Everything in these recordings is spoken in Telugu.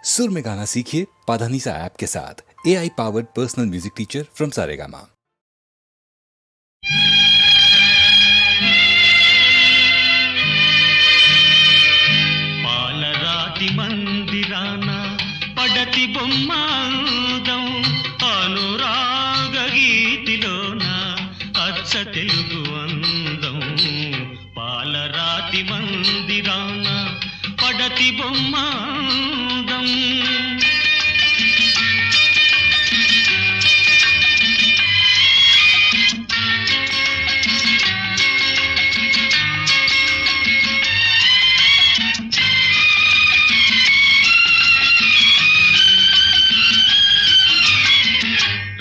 सुर में गाना सीखिए पाधानीसा ऐप के साथ। AI powered personal music teacher from Saregama. పాలరాతి మందిరాన పడతి బొమ్మాదం అనురాగ గీతిలోన అచ్చ తెలుగు అందం. పాలరాతి మందిరాన పడతి బొమ్మాదం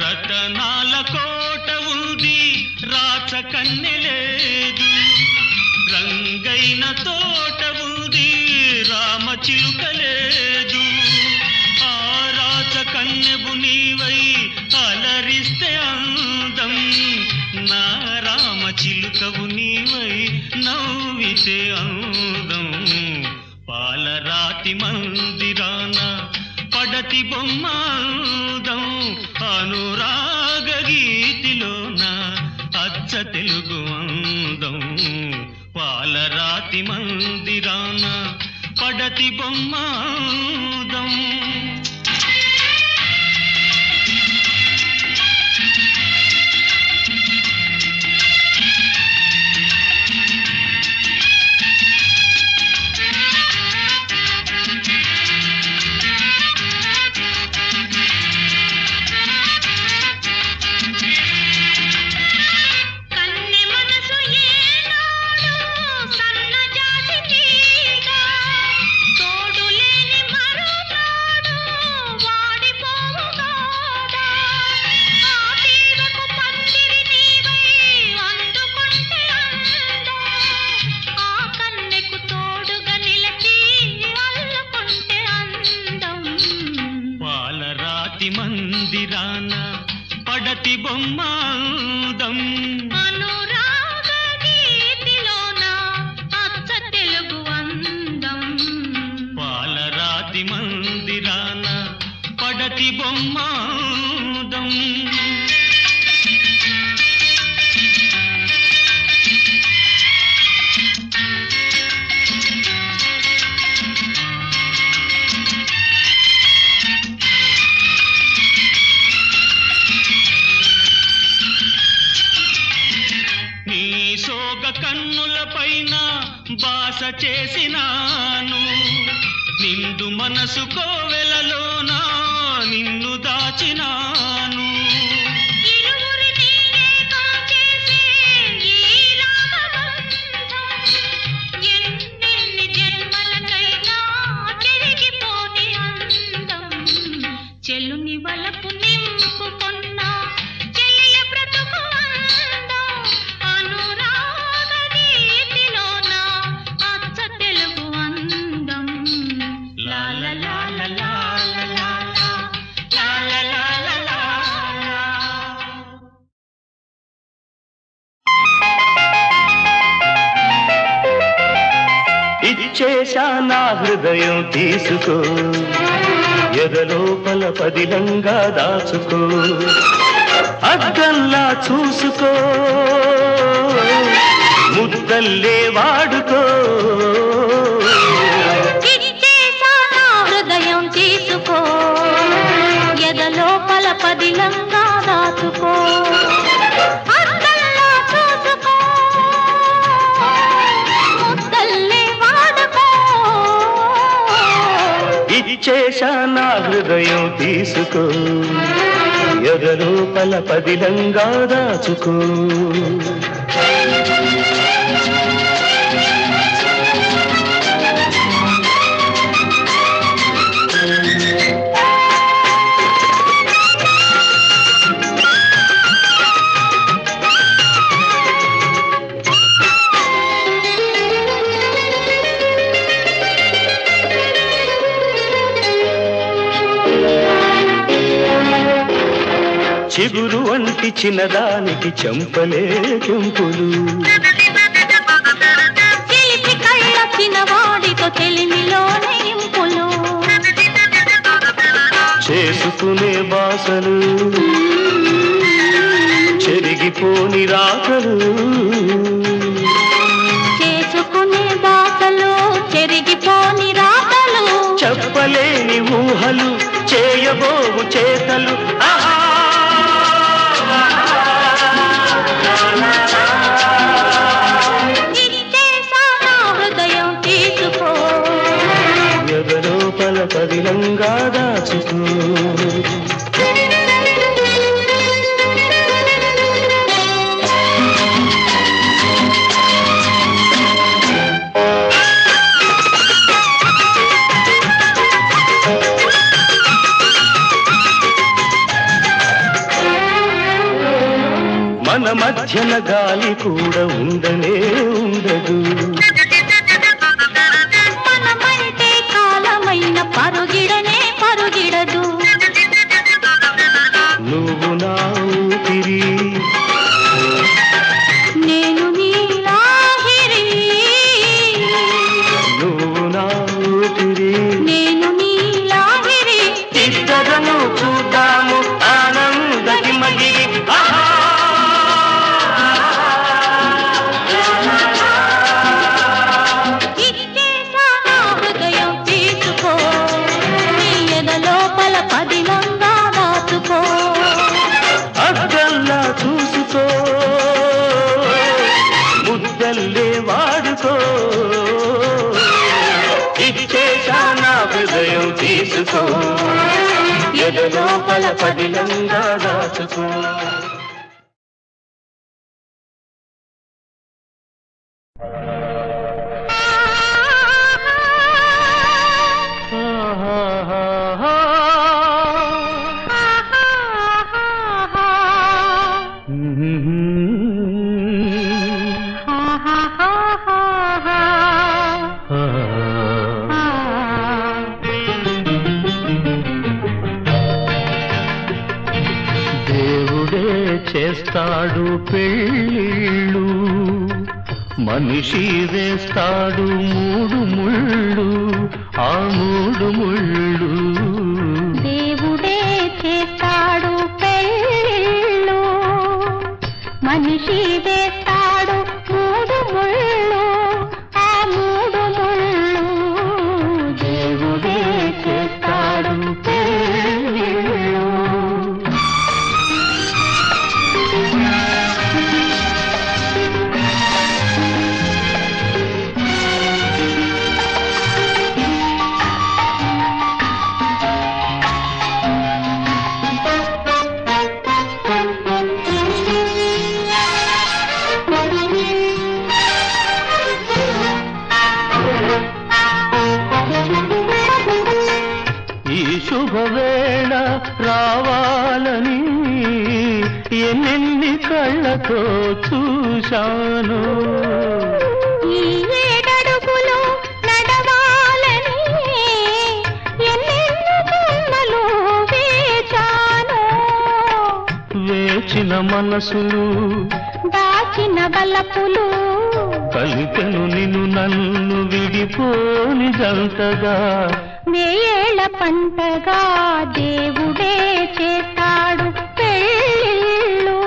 రతనాల కోట ఉంది, రాచ కన్నె లేదు. రంగైన తోట ఉంది, రామ చిలుక లేదు. ఆ రాచ కన్నెవు నీవై అలరిస్తే అందం, నా రామ చిలుకవు నీవై నవ్వితే అందం. పాలరాతి మందిరాన పడతి బొమ్మాదం అనురాగ గీతిలోన అచ్చ తెలుగు అందం. పాలరాతి మందిరాన పడతి బొమ్మాదం. మందిరాన పడతి బొమ్మాదం అనురాగ గీతిలోన అచ్చ తెలుగు అందం. పాలరాతి మందిరాన పడతి బొమ్మాదం. సోగ కన్నుల పైన బాస చేసినాను, నిండు మనసు కోవెలలోన నిన్ను దాచినాను. ఎన్నెన్ని జన్మలకైనా చెరిగిపోని అందం, చెల్లుని వలపు నింపుకొన్న చెలియ బ్రతుకు అందం. అనురాగ గీతిలోన అచ్చ తెలుగు అందం. లాల లాల లాల లాల లాల లాల లాల. ఇచ్చేశా నా హృదయం తీసుకో, ఎదలోపల పదిలంగా దాచుకో. అద్దంలా చూసుకో, ముద్దల్లే వాడుకో. ఇచ్చేశా నా హృదయం తీసుకో, ఎదలోపల పదిలంగా దాచుకో. అద్దంలా చూసుకో, ముద్దల్లే వాడుకో. ఇచ్చేశా నా హృదయం తీసుకో, ఎదలోపల పదిలంగా దాచుకో. చిగురు వంటి చిన్నదానికి చెంపలే కెంపులు, చిలిపి కళ్ళ చిన్నవాడితో తెలిమిలోనే ఇంపులు. చేసుకునే బాసలు చెరిగిపోని రాకలు చేసుకునే బాటలు చెరిగిపోని రాతలు చెప్పలేని ఊహలు చేయబోవు చేతలు ఆహా! ఇచ్చేసా నా హృదయం తీసుకో ఎదలోపల పదిలంగా దాచుకో మన మధ్యన గాలి కూడా ఉండనే ఉండదు మనమంటే కాలమైన పరుగిడనే పరుగిడదు నువ్వు నా ఊపిరి నేను నీలాహిరి నువ్వు నా ఊపిరి నేను నీలాహిరి ఇద్దరము చూద్దాము ఆనందకి మగిలి ఆహా! ఇచ్చేసా నా హృదయం తీసుకో నీ ఎదలోపల పదిలంగా దాచుకో అద్దల్లా చూసుకో ముద్దల్లే వాడుకో ఇచ్చేశా నా హృదయం తీసుకో ఎదలోపల పదిలంగా దాచుకో దేవుడే చేస్తాడు పెళ్ళిళ్ళు మనిషి వేస్తాడు మూడు ముళ్ళు ఆ మూడు ముళ్ళు దేవుడే చేస్తాడు పెళ్ళిళ్ళు మనిషి వేస్తాడు మూడు ముళ్ళు ఆ మూడు ముళ్ళు దేవుడే చేస్తాడు పెళ్ళిళ్ళు ఈ శుభవేళ రావాలని ఎన్నెన్ని కళ్ళతో చూశాను ఈ ఏడడుగులు నడవాలని ఎన్నెన్నో జన్మలు వేచాను వేచిన మనసులు దాచిన బలపులు కలిపెను నిన్ను నన్ను విడిపోని జంటగా వేయేళ్ల పంటగా దేవుడే చేస్తాడు పెళ్ళిళ్ళు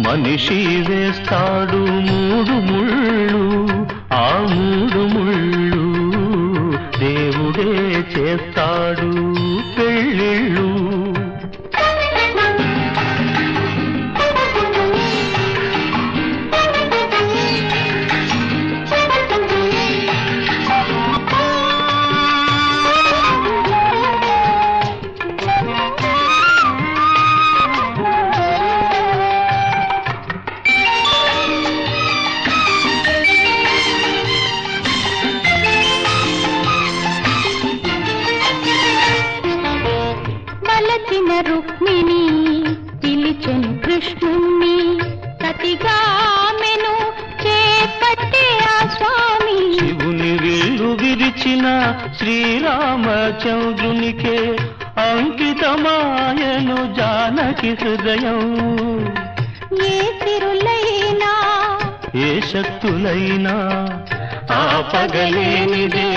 మనిషి వేస్తాడు మూడు ముళ్ళు ఆ మూడు ముళ్ళు దేవుడే చేస్తాడు పెళ్ళిళ్ళు వలచిన రుక్మిణి పిలిచెను కృష్ణుణ్ణి సతిగామెను చేపట్టే ఆ స్వామి శివుని విల్లు విరిచిన శ్రీరామచంద్రునికే అంకితమాయను జానకి హృదయం ఏ సిరులైనా ఏ శక్తులైనా ఆపగలేనిదే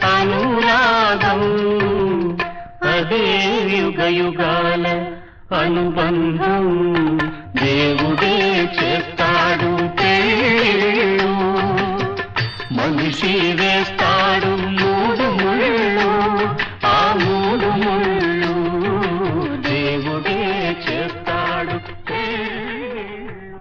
అనురాగం మనదే యుగ యుగాల అనుబంధం దేవుడే చేస్తాడు పెళ్ళు మనిషి వేస్తాడు మూడు ముళ్ళు ఆ మూడు ముళ్ళు దేవుడే చేస్తాడు పెళ్ళు.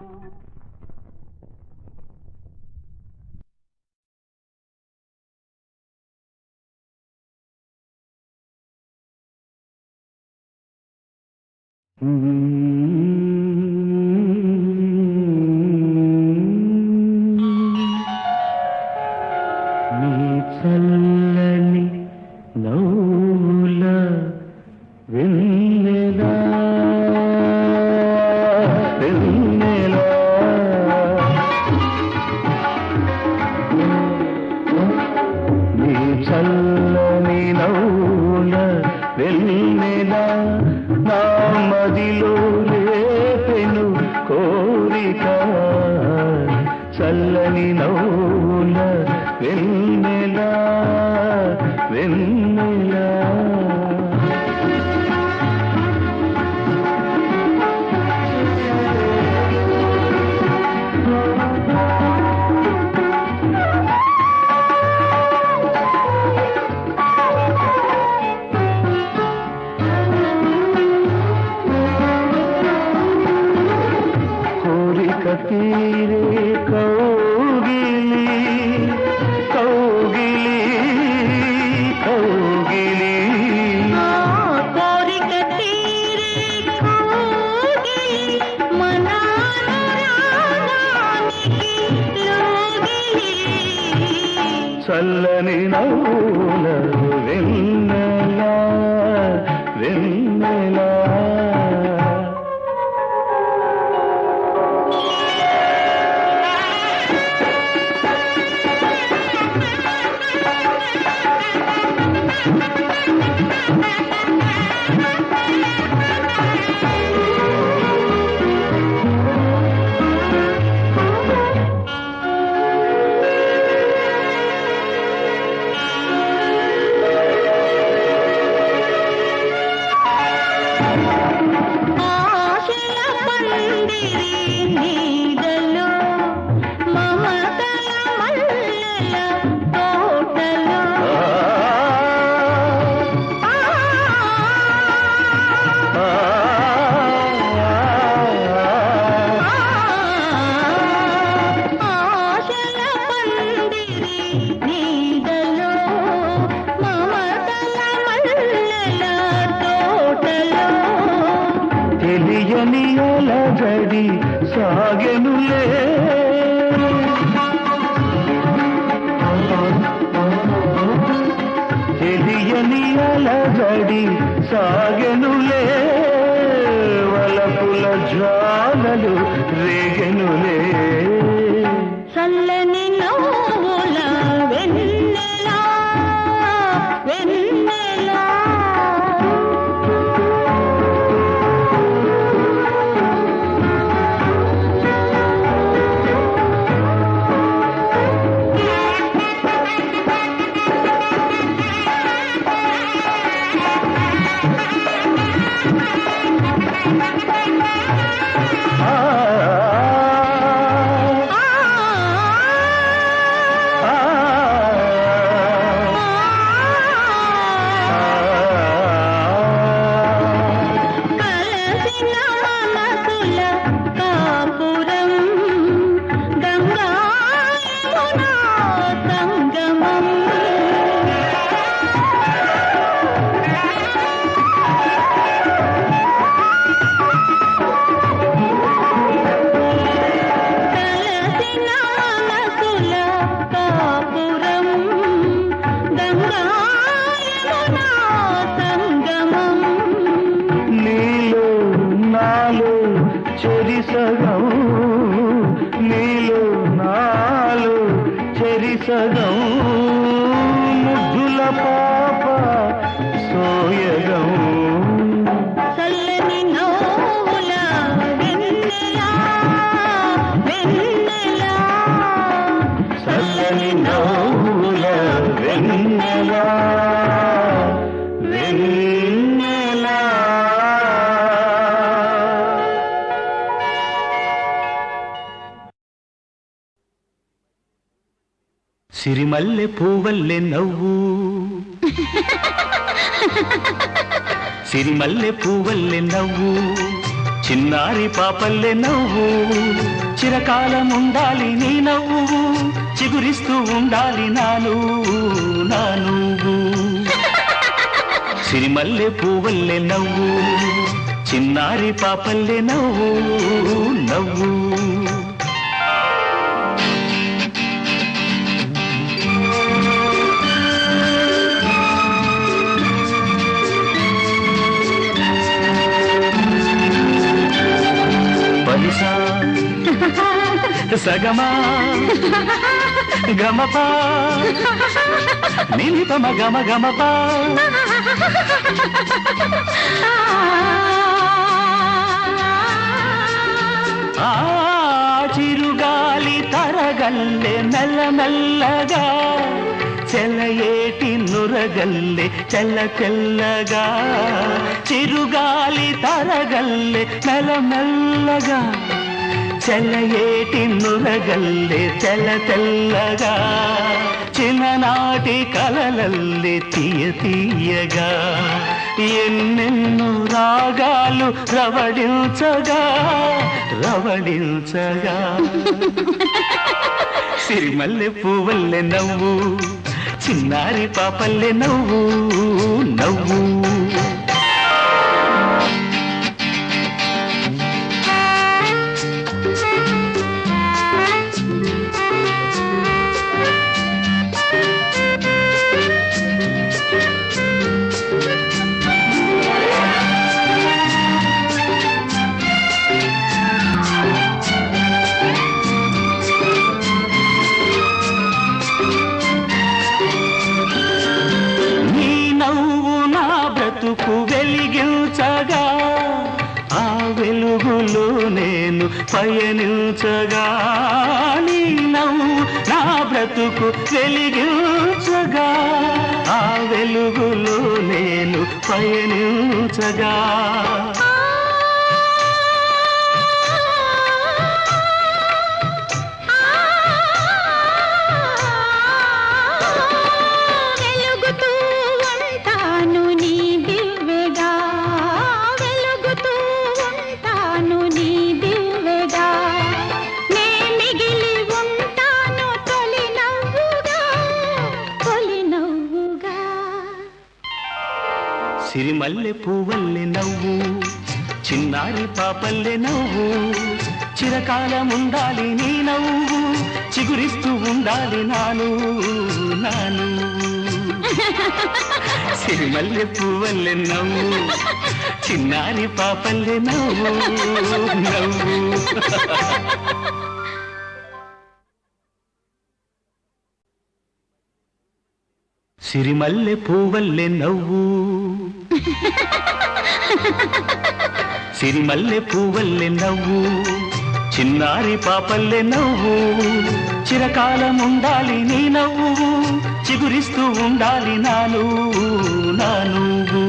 నీ చల్లని నవ్వుల వెన్నెలా వెన్నెలా నీ చల్లని నవ్వుల వెన్నెలా నా మదిలో రేపెను కోరిక చల్లని నవ్వుల వెన్నెలా వెన్నెలా కోరిక తీరే కౌగిలి కౌగిలి కౌగిలి కోరిక తీరే కోగిలి మనానురాగానికి లోగిలి చల్లని నవ్వుల వెన్నెలా వెన్నెలా ఆశల పందిరి నీడలో మమతల మల్లెల తోటలో ఆశల పందిరి నీడలో మమతల మల్లెల తోటలో తెలియని అలజడి సాగెనులే తెలియని అలజడి సాగెనులే వలపుల జ్వాలలు రేగెనులే చల్లని నవ్వుల వెన్నెలా వెన్నెలా ఆ కలసిన మనసుల కాపురం గంగా యమునా సంగమం కలసిన మనసుల కాపురం గంగా యమునా సంగమం నీలో నాలో చెరిసగం నీలో నాలో చెరిసగం ముద్దుల పాప సోయగం చల్లని నవ్వుల వెన్నెలా వెన్నెలా చల్లని నవ్వుల వెన్నెలా వెన్నెలా సిరిమల్లె పూవల్లె నవ్వు సిరిమల్లె పూవల్లె నవ్వు చిన్నారి పాపల్లె నవ్వు చిరకాలం ఉండాలి నీ నవ్వు చిగురిస్తూ ఉండాలి నా నువ్వు సిరిమల్లె పూవల్లె నవ్వు చిన్నారి పాపల్లె నవ్వు పలిసా సగమా గమపా నిలిపమ గమపా ఆ చిరుగాలి తరగల్లె మెల్లమెల్లగా చెలయేటి నురగల్లె తెల్లగా చిరుగాలి తరగల్లె మెల్లమెల్లగా చెలయేటి నురగల్లె తెల్లగా చిన్ననాటి కలలల్లె తీయగా ఎన్నెన్నో రాగాలు రవడించగా సిరిమల్లె పువ్వల్లె నవ్వు చిన్నారి పాపల్లె నవ్వు వెలిగించగా ఆ వెలుగులో నేను పయనించగా నీ నవ్వు నా బ్రతుకు వెలిగించగా ఆ వెలుగులో నేను పయనించగా సిరిమల్లె పూవల్లె నవ్వు చిన్నారి పాపల్లె నవ్వు చిరకాలం ఉండాలి నీ నవ్వు చిగురిస్తూ ఉండాలి నాను సిరిమల్లె పూవల్లె నవ్వు చిన్నారి పాపల్లె నవ్వు సిరిమల్లె పూవల్లె నవ్వు సిరిమల్లె పూవల్లె నవ్వు చిన్నారి పాపల్లె నవ్వు చిరకాలం ఉండాలి నీ నవ్వు చిగురిస్తూ ఉండాలి నా నువ్వు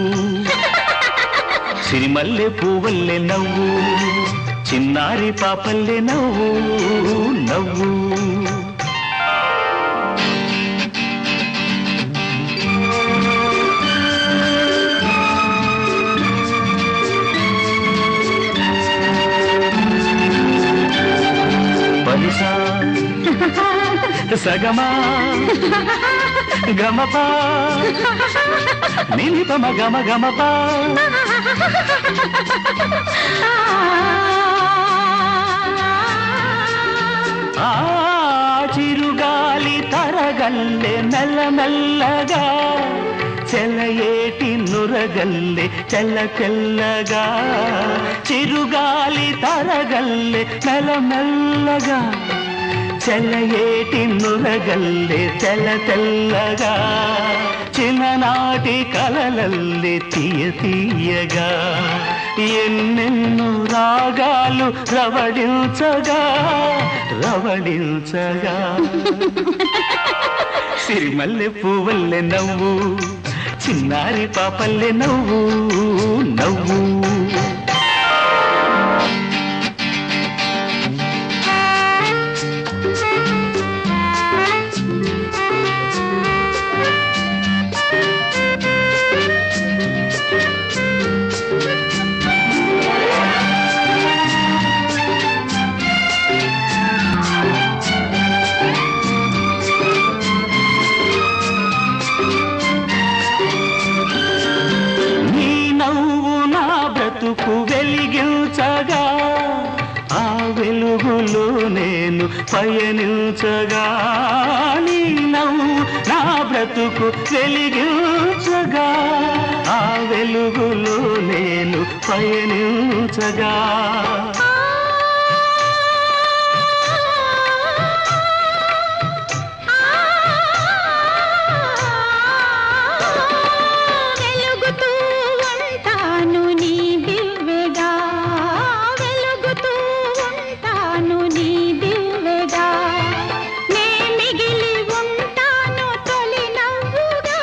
సిరిమల్లె పూవల్లె నవ్వు చిన్నారి పాపల్లె నవ్వు పలిసా సగమా గమపా నిలిపమ గమపా ఆ చిరుగాలి తరగల్లె మెల్లమెల్లగా చెలయేటి నురగల్లె తెల్లగా చిరుగాలి తరగల్లె మెల్లమెల్లగా చెలయేటి నురగల్లె తెల్లగా చిన్ననాటి కలలల్లె తీయగా ఎన్నెన్నో రాగాలు రవడించగా సిరిమల్లె పువ్వల్లె నవ్వు చిన్నారి పాపల్లె నవ్వు బ్రతుకు వెలిగించగా ఆ వెలుగులో నేను పయనించగా నీ నవ్వు నా బ్రతుకు వెలిగించగా ఆ వెలుగులో నేను పయనించగా వెలుగుతూ ఉంటాను నీ దివ్వెగా వెలుగుతూ ఉంటాను నీ దివ్వెగా నే మిగిలి ఉంటాను తొలి నవ్వుగా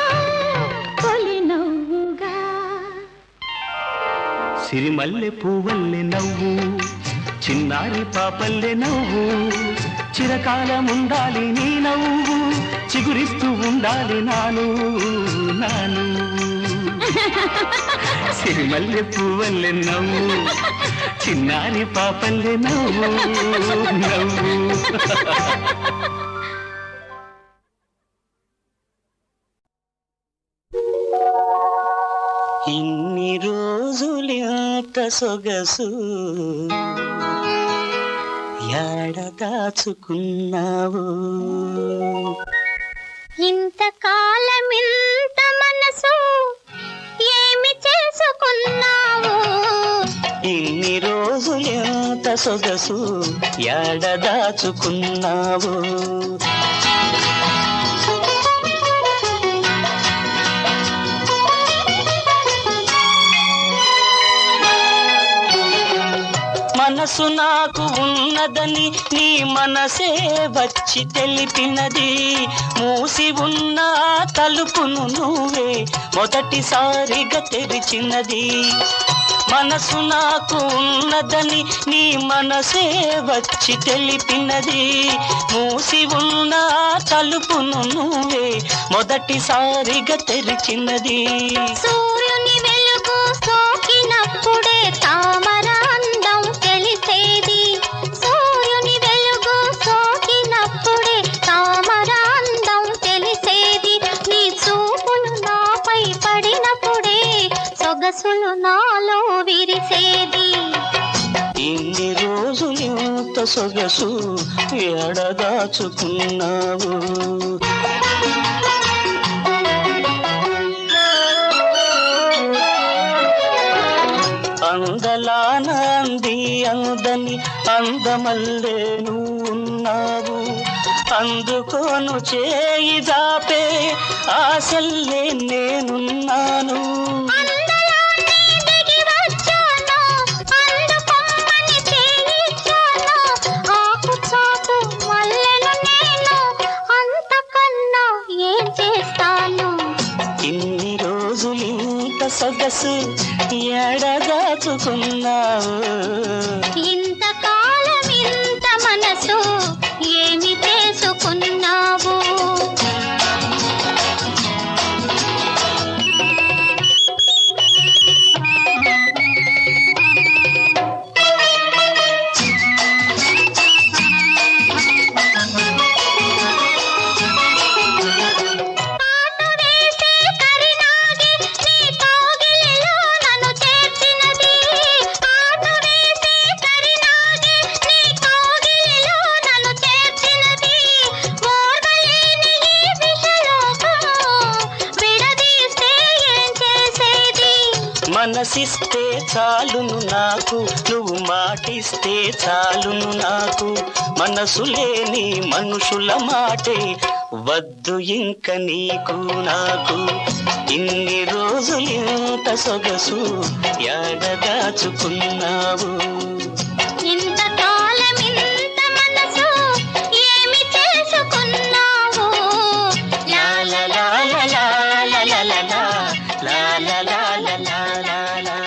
సిరిమల్లె పువ్వల్లె నవ్వు చిన్నారి పాపల్లె నవ్వు చిరకాలం ఉండాలి నీ నవ్వు చిగురిస్తూ ఉండాలి నాను నాను సిరిమల్లె పువ్వల్లె నవ్వు చిన్నారి పాపల్లె నవ్వు నవ్వు ఇన్ని రోజులెంత సొగసు యాడ దాచుకున్నావు ఇంతకాలం ఇంత మనసు ఏమి చేసుకున్నావు ఇన్ని రోజులెంత సొగసు యాడ దాచుకున్నావు మనసు నాకు ఉన్నదని నీ మనసే వచ్చి తెలిపినది మూసి ఉన్న తలుపును నువ్వే మొదటిసారిగా తెరిచినది మనసు నాకు ఉన్నదని నీ మనసే వచ్చి తెలిపినది మూసి ఉన్న తలుపును నువ్వే మొదటిసారిగా తెరిచినది సూర్యుని వెలుగు సోకినప్పుడే తామర అందం తెలిసేది సూర్యుని వెలుగు సోకినప్పుడే తామర అందం తెలిసేది నీ చూపులు నాపై పడినప్పుడే సొగసులు నాలో విరిసేది ఇన్ని రోజులు ఇంత సొగసు ఎడదాచుకున్నావు అందలాన అంది అందని అందమల్లే నువ్వున్నావు అందుకోను చేయి జాపే ఆశల్లే నేనున్నాను ఇన్ని రోజులు ఇంత సొగసు ఎడదాచుకున్నావు ఇంతకాలం ఇంత మనసు ఏమి చేసుకున్నావు మనసిస్తే చాలును నాకు నువ్వు మాటిస్తే చాలును నాకు మనసు లేని మనుషుల మాటే వద్దు ఇంక నీకు నాకు ఇన్ని రోజులు ఇంత సొగసు యాడ దాచుకున్నావు ఇంతకాలం ఇంత మనసు ఏమి చేసుకున్నావు లా లా లా లా లా లా లా లా లా లా లా లా లా లా లా.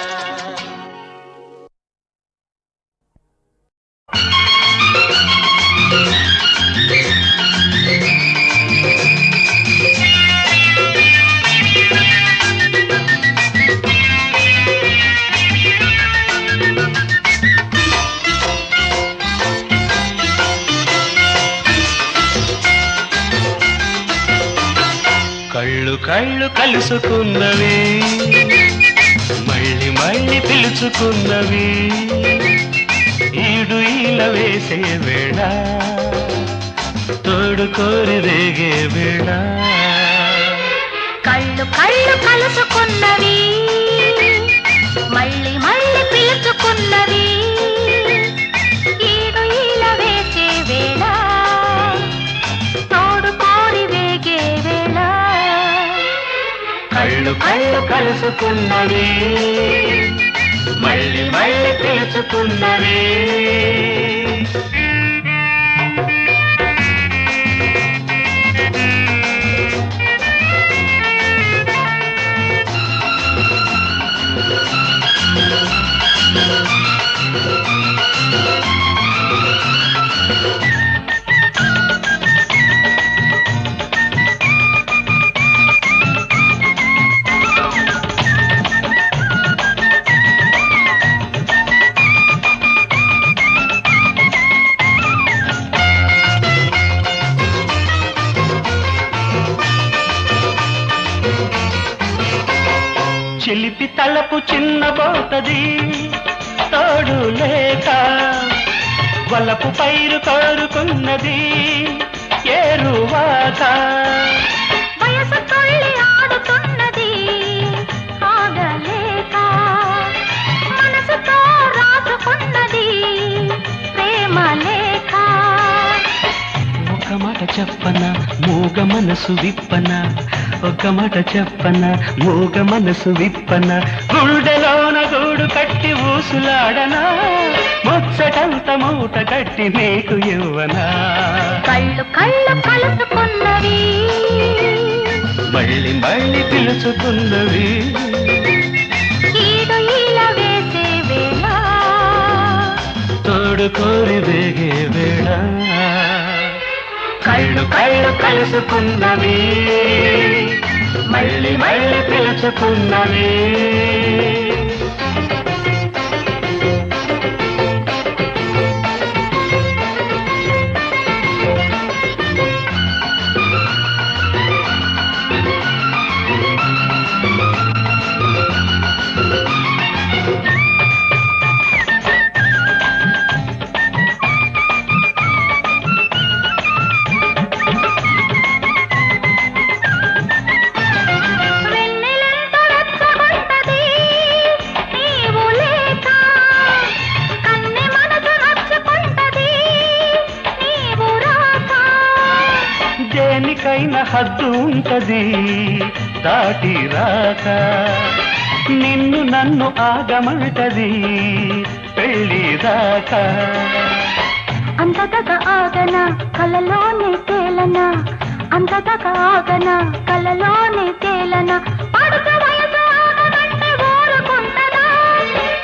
కళ్ళు కళ్ళు కలుసుకున్నవే మళ్ళీ మళ్ళీ పిలుచుకున్నవి ఈడు ఈల వేసే వేళ తోడు కోరి రేగే వేళ కళ్ళు కళ్ళు కలుసుకున్నవి మళ్ళీ మళ్ళీ పిలుచుకున్నవి ఈడు ఈల వేసే వేళ తోడు కోరి వేగే వేళ కళ్ళు కళ్ళు కలుసుకున్నవి మళ్ళీ మళ్ళీ పిలుచుకున్నవి చిలిపి తలపు చిన్నబోతది తోడు లేక వలపు పైరు కోరుకున్నది ఏరువాక వయసు తొల్లి ఆడుతున్నది ఆగలేక మనసుతో రాసుకున్నది ప్రేమ లేక ఒక మాట చెప్పన మూగ మనసు విప్పన ఒక మాట చెప్పన మూగ మనసు విప్పన గుండెలోన గూడు కట్టి ఊసులాడనా ముచ్చటంత మూట కట్టి నీకు ఇవ్వనా కళ్ళు కళ్ళు కలుసుకున్నవి మళ్ళీ మళ్ళీ పిలుచుకున్నవి ఈడు ఈల వేసే వేళ తోడు కోరి వేగే వేళ కళ్ళు కళ్ళు కలుసుకున్నవి మళ్ళీ మళ్ళీ పిలుచుకున్నవి వెన్నెలెంత రెచ్చగొంటది నీవు లేక కన్నె మనసు నచ్చుకుంటది నీవు రాక దేనికైనా హద్దు ఉంటది దాటి రాక నిన్ను నన్ను ఆగమంటది పెళ్ళి దాకా అంతదగ ఆగన కలలోనే తేలన అంతదగ ఆగన కలలోనే తేలన పడుక వయసు ఆగనంటే ఊరుకుంటదా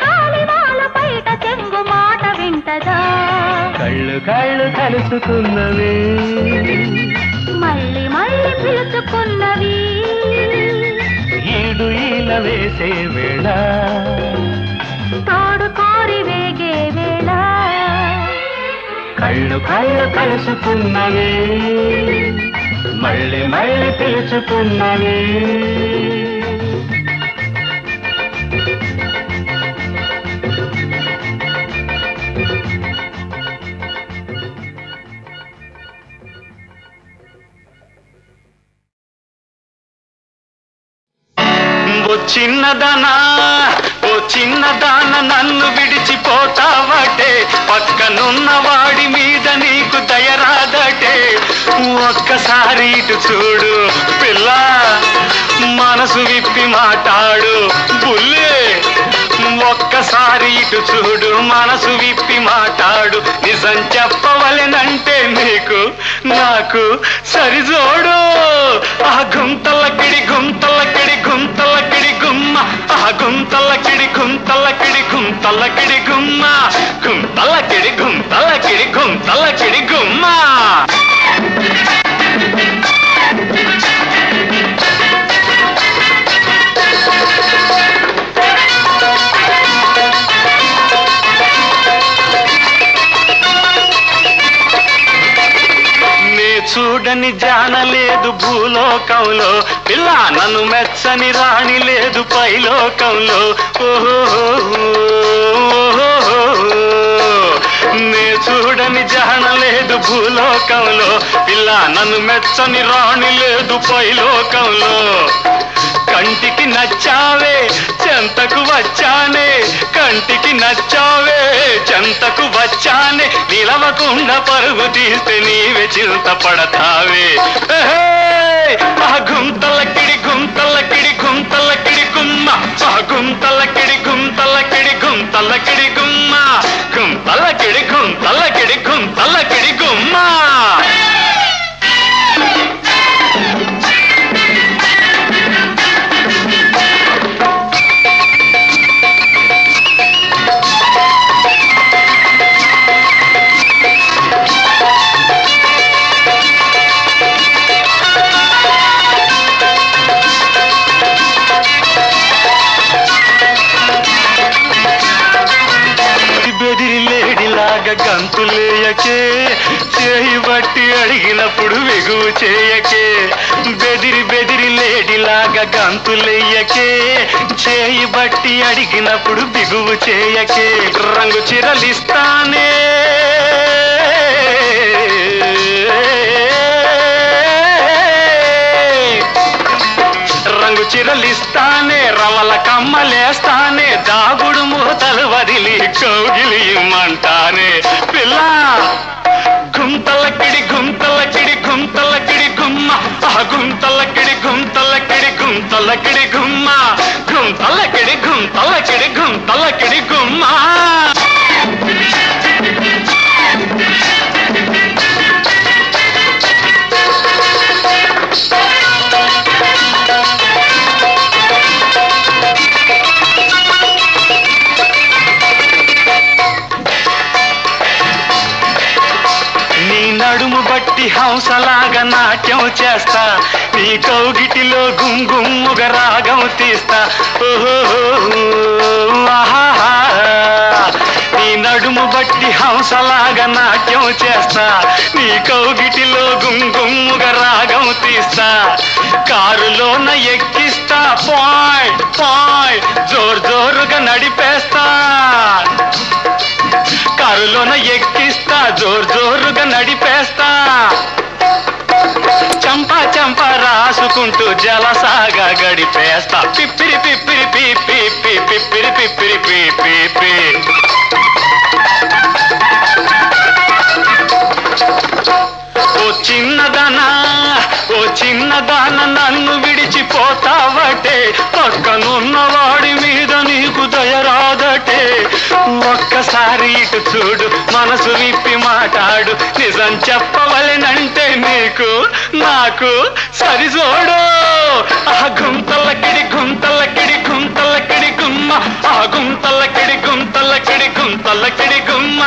కాలివాల బయట చెంగు మాట వింటదా కళ్ళు కళ్ళు కలుసుకున్నవి మళ్ళీ మళ్ళీ పిలుచుకున్నవి ఈడు ఈల వేసే వేళ తోడు కోరి వేగే వేళ కళ్ళు కళ్ళు కలుసుకున్నవి మళ్ళీ మళ్ళీ పిలుచుకున్నవి ఓ చిన్నదాన నన్ను విడిచిపోతావటే పక్కనున్న వాడి మీద నీకు దయరాదటే ఒక్కసారి ఇటు చూడు పిల్ల మనసు విప్పి మాట్లాడు బుల్లే ఒక్కసారి ఇటు చూడు మనసు విప్పి మాట్లాడు నిజం చెప్పవలెనంటే నీకు నాకు సరిజోడు ఆ గుంతలకిడి గుంతలకిడి గుంతలకిడి గుమ్మ ఆ గుంతలకిడి గుంతలకిడి గుంతలకిడి గుమ్మ గుంతలకిడి గుంతలకిడి గుంతలకిడి గుమ్మ చూడని జానలేదు భూలోకంలో, పిల్ల నన్ను మెచ్చని రాణి లేదు పైలోకంలో. ఓహో నే చూడని జానలేదు భూలోకంలో, పిల్ల నన్ను మెచ్చని రాణి లేదు పైలోకంలో. కంటికి నచ్చావే చెంతకు వచ్చానే, కంటికి నచ్చావే చెంతకు వచ్చానే, నిలవకుండా పరుగు తీస్తే నీవే చింత పడతావే. గుంతలకిడి గుంతలకిడి గుంతలకిడి గుమ్మ, గుంతలకిడి గుంతలకిడి గుంతలకిడి గుమ్మ, గుంతలకిడి గుంతలకిడి గుంతలకిడి గుమ్మ. గంతులేయకే, చేయి బట్టి అడిగినప్పుడు వెగువు చేయకే. బెదిరి బెదిరి లేడిలాగా గంతులేయకే, చేయి బట్టి అడిగినప్పుడు బిగువు చేయకే. రంగు చిరలిస్తానే రంగు చిరలిస్తానే, రవల కమ్మలేస్తానే, దాగుడు మూతలు వదిలి కౌగిలి ఇమ్మంటానే. పిల్ల గుంతలకిడి గుంతలకిడి గుంతలకిడి గుమ్మ, గుంతలకిడి గుంతలకిడి గుంతలకిడి గుమ్మ, గుంతలకిడి గుంతలకిడి గుంతలకిడి గుమ్మ. నడుము బట్టి హంసలాగా నాట్యం చేస్తా, నీ కౌగిటిలో గుంగుమ్ముగ రాగం తీస్తా. ఓహో ఆహా, నీ నడుము బట్టి హంసలాగా నాట్యం చేస్తా, నీ కౌగిటిలో గుంగుమ్ముగ రాగం తీస్తా. కారులోన ఎక్కిస్తా, పాయ్ పాయ్ జోరు జోరుగా నడిపేస్తా. కారులోన ఎక్కిస్తా, జోరు జోరుగా నడిపేస్తా. చంప చంప రాసుకుంటూ జలసాగా గడిపేస్తా. పిప్పిరి పిప్పిరి పీపి పిప్పిరి పిప్పిరి పీపి. ఓ చిన్నదానా ఓ చిన్నదాన నన్ను విడిచిపోతావటే, పక్కనున్నవాడి మీద నీకు దయరాదటే. ఒక్కసారి ఇటు చూడు, మనసు విప్పి మాట్లాడు, నిజం చెప్పవలెనంటే నీకు నాకు సరిజోడు. గుంతలకిడి గుంతలకిడి గుంతలకిడి గుమ్మ, గుంతలకిడి గుంతలకిడి గుంతలకిడి గుమ్మ,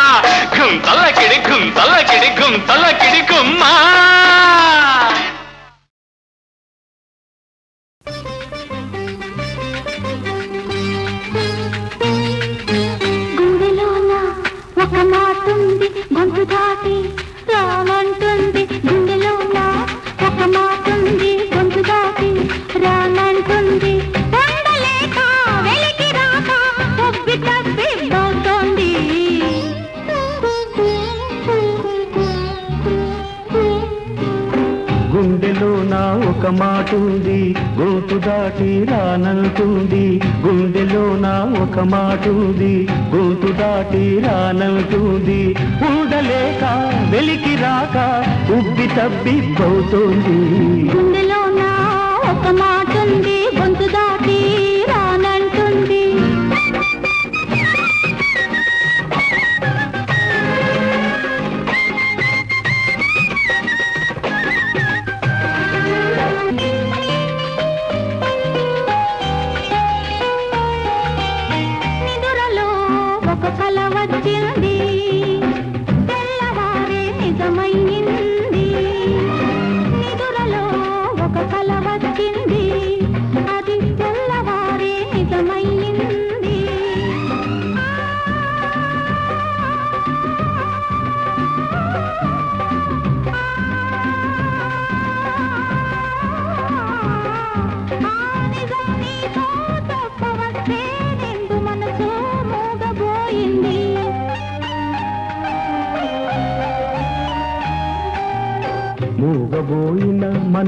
గుంతలకిడి గుంతలకిడి గుంతలకిడి గుమ్మ. ఒక మాటుంది గొంతు దాటి రానంటుంది, గుండెలోన ఒక మాటుంది గొంతు దాటి రానంటుంది. ఉండలేక వెలికి రాక తప్పి తప్పి పోతోంది. గుండెలోన ఒక మాటుంది గొంతు దాటి రానంటుంది, గుండెలోన ఒక మాటుంది గొంతు దాటి రానంటుంది. ఉండలేక వెలికి రాక ఉబ్బి తబ్బి పోతోంది. గుండెలోన ఒక మాటుంది గొంతు దాటి రానంటుంది. నిదురలో ఒక కల వచ్చింది, తెల్లవారే నిజమైంది. నిదురలో ఒక కల వచ్చింది, అది తెల్లవారే నిజమైంది.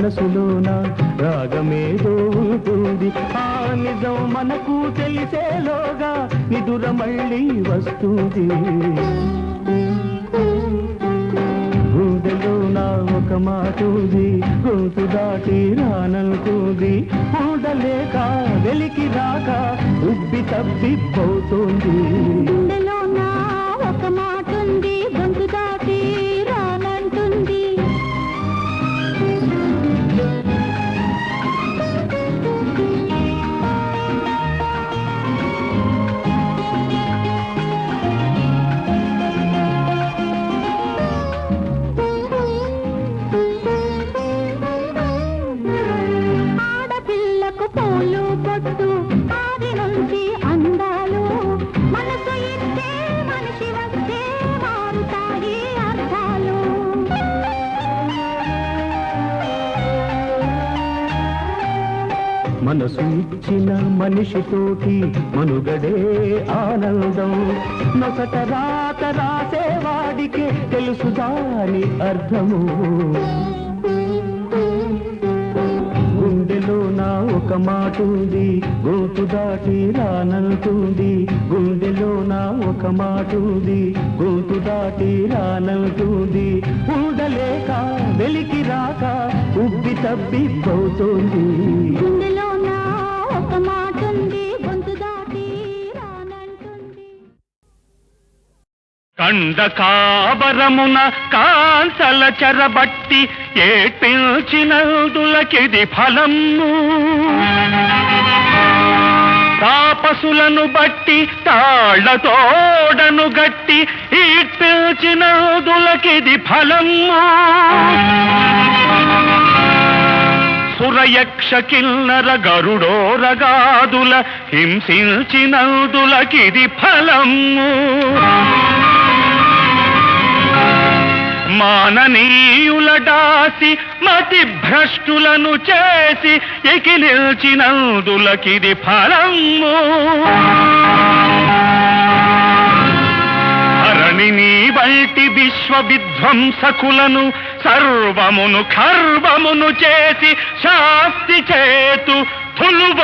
మనసులోన రాగమేదో ఉంటుంది. ఆ నిజం మనకు తెలిసేలోగా నిదుర మళ్ళీ వస్తుంది. గుండెలోన ఒక మాటుంది, గొంతు దాటి రానంటుంది. ఉండలేక వెలికి రాక ఉబ్బి తబ్బిపోతుంది. గుండెలోన ఒక మాటుంది, గొంతు దాటి రానంటుంది. ఆడపిల్లకు పూలు పొట్టు, ఆది నుంచి అందాలు. మనసు ఇస్తే మనిషి వస్తే మారుతాయి అర్థాలు. మనసు ఇచ్చిన మనిషితోటి మనుగడే ఆనందం. నొసట రాత రాసేవాడికి తెలుసు దాని అర్థము. గుండెలోన ఒక మాటుంది, గొంతు దాటి రానంటుంది. గుండెలోన ఒక మాటుంది, గొంతు దాటి రానంటుంది. ఉండలేక వెలికి రాక ఉబ్బి తబ్బిపోతుంది. గుండెలోన ఒక మాటుంది, గొంతు దాటి రానంటుంది. కండ కాబరమున కాంసల చెరబట్టి ఏడ్పించినందులకిది ఫలము. తాపసులను బట్టి తాళ్లతోడను గట్టి ఈడ్పించినందులకిది ఫలము. సురయక్ష కిన్నర గరుడోరగాదుల హింసించినందులకిది ఫలము. మాననీయుల దాసి మతి భ్రష్టులను చేసి ఎకిలిల్చినందులకిది ఫలము. ధరణిని బల్టి విశ్వ విధ్వంసకులను సర్వమును ఖర్వమును చేసి శాస్తి చేతు తులువ.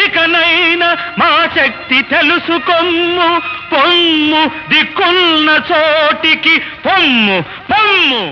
ఇకనైనా మా శక్తి తెలుసుకొమ్ము, పొమ్ము దిక్కున్న చోటికి పొమ్ము పొమ్ము.